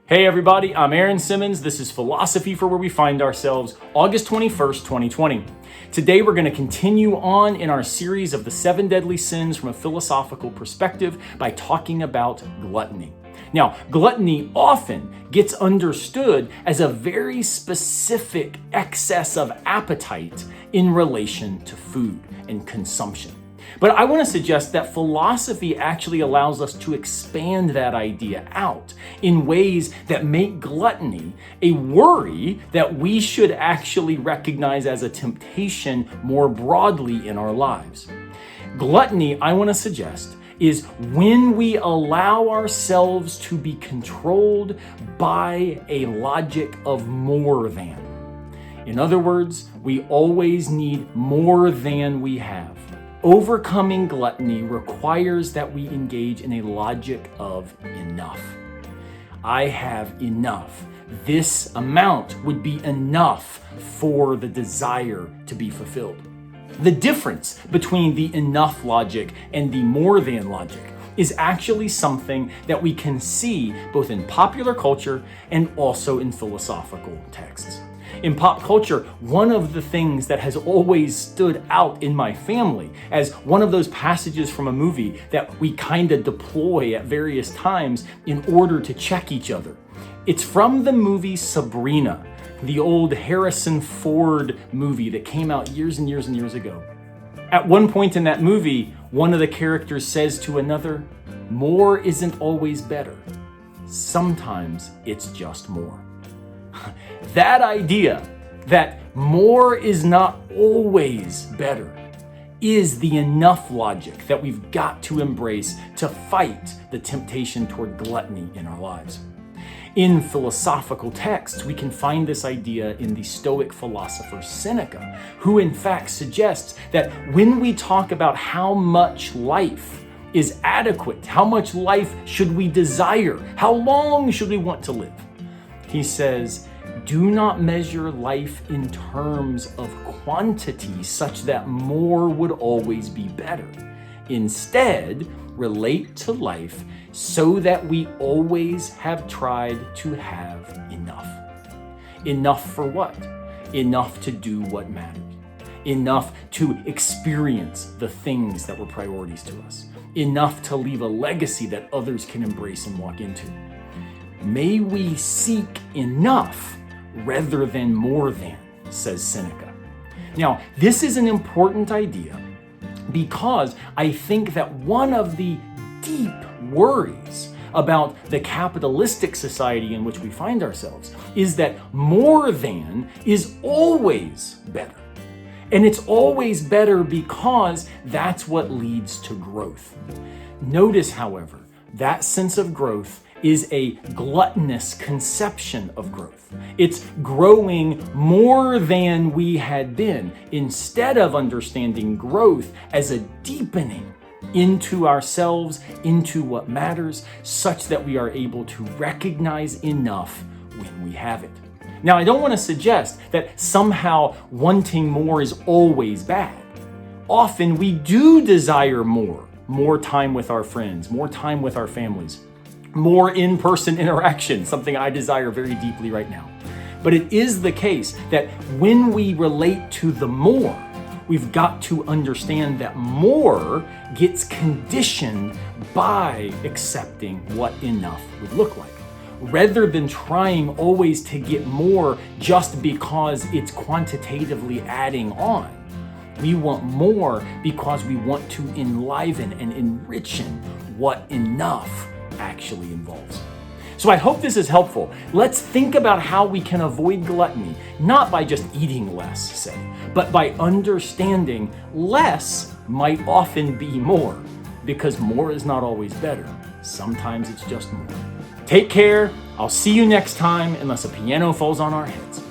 Hey everybody, I'm Aaron Simmons. This is Philosophy for Where We Find Ourselves, August 21st, 2020. Today we're going to continue on in our series of the 7 deadly sins from a philosophical perspective by talking about gluttony. Now, gluttony often gets understood as a very specific excess of appetite in relation to food and consumption. But I want to suggest that philosophy actually allows us to expand that idea out in ways that make gluttony a worry that we should actually recognize as a temptation more broadly in our lives. Gluttony, I want to suggest, is when we allow ourselves to be controlled by a logic of more than. In other words, we always need more than we have. Overcoming gluttony requires that we engage in a logic of enough. I have enough. This amount would be enough for the desire to be fulfilled. The difference between the enough logic and the more than logic is actually something that we can see both in popular culture and also in philosophical texts. In pop culture, one of the things that has always stood out in my family as one of those passages from a movie that we kind of deploy at various times in order to check each other. It's from the movie Sabrina, the old Harrison Ford movie that came out years and years and years ago. At one point in that movie, one of the characters says to another, "More isn't always better. Sometimes it's just more." That idea that more is not always better is the enough logic that we've got to embrace to fight the temptation toward gluttony in our lives. In philosophical texts, we can find this idea in the Stoic philosopher Seneca, who in fact suggests that when we talk about how much life is adequate, how much life should we desire, how long should we want to live, he says, do not measure life in terms of quantity such that more would always be better. Instead, relate to life so that we always have tried to have enough. Enough for what? Enough to do what matters. Enough to experience the things that were priorities to us. Enough to leave a legacy that others can embrace and walk into. May we seek enough rather than more than, says Seneca. Now, this is an important idea because I think that one of the deep worries about the capitalistic society in which we find ourselves is that more than is always better. And it's always better because that's what leads to growth. Notice, however, that sense of growth is a gluttonous conception of growth. It's growing more than we had been, instead of understanding growth as a deepening into ourselves, into what matters, such that we are able to recognize enough when we have it. Now, I don't want to suggest that somehow wanting more is always bad. Often we do desire more time with our friends, more time with our families, more in-person interaction, something I desire very deeply right now. But it is the case that when we relate to the more, we've got to understand that more gets conditioned by accepting what enough would look like. Rather than trying always to get more just because it's quantitatively adding on, we want more because we want to enliven and enrichen what enough actually involves. So I hope this is helpful. Let's think about how we can avoid gluttony, not by just eating less, say, but by understanding less might often be more, because more is not always better. Sometimes it's just more. Take care. I'll see you next time, unless a piano falls on our heads.